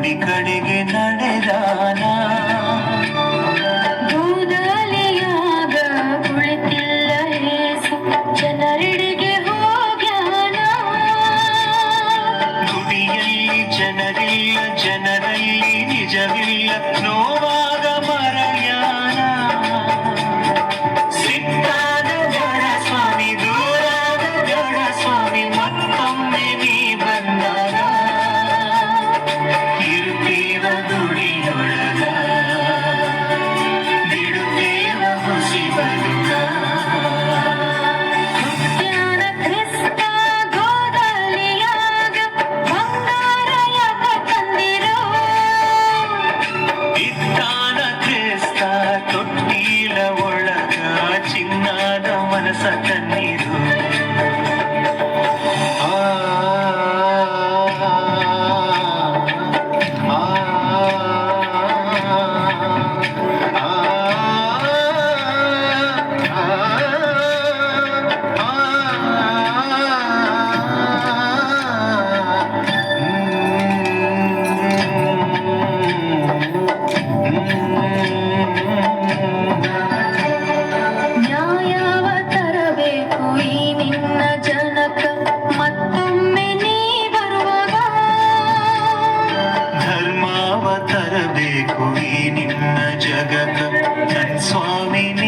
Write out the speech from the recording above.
ಮನೆ ಕಡೆಗೆ ನಡೆದಾನ. ಗೋದಲಿಯಾಗ ಕುಳಿತಿಲ್ಲ ಯೇಸು, ಜನರೆಡೆಗೆ ಹೋಗ್ಯಾನ. ಗುಡಿಯಲ್ಲಿ ಜನರಿಲ್ಲ, ಜನರಲ್ಲಿ ನಿಜವಿಲ್ಲ, ನೋವಾಗ ಮರಳ್ಯಾನ. ಸಿಟ್ಟಾದ ಬೇಡ ಸ್ವಾಮಿ, ದೂರಾದ ಬೇಡ ಸ್ವಾಮಿ, ಮತ್ತೊಮ್ಮೆ ನೀ ಬಂದಾಗ ಇರುತ್ತೇವ ದುಡಿಯೊಳಗ, ಬಿಡುತ್ತೇವ ಹುಸಿ ಬದುಕ. ಹುಟ್ಟ್ಯಾನ ಕ್ರಿಸ್ತ ಗೋದಲಿಯಾಗ, ಬಂಗಾರ ಯಾಕ ತಂದಿರೋ? ಇದ್ದಾನ ಕ್ರಿಸ್ತ ತೊಟ್ಟಿಲ ಒಳಗ, ಚಿನ್ನಾದ ಮನಸ ತನ್ನೀರು. ಆ ಆ ನ್ಯಾಯವ ತರಬೇಕು ಈ ನಿನ್ನ ಜನಕ, ಮತ್ತೊಮ್ಮೆ ನೀ ಬರುವಾಗ. ಧರ್ಮವ ತರಬೇಕು ಈ ನಿನ್ನ ಜಗಕ, ನನ್ ಸ್ವಾಮಿ ನೀ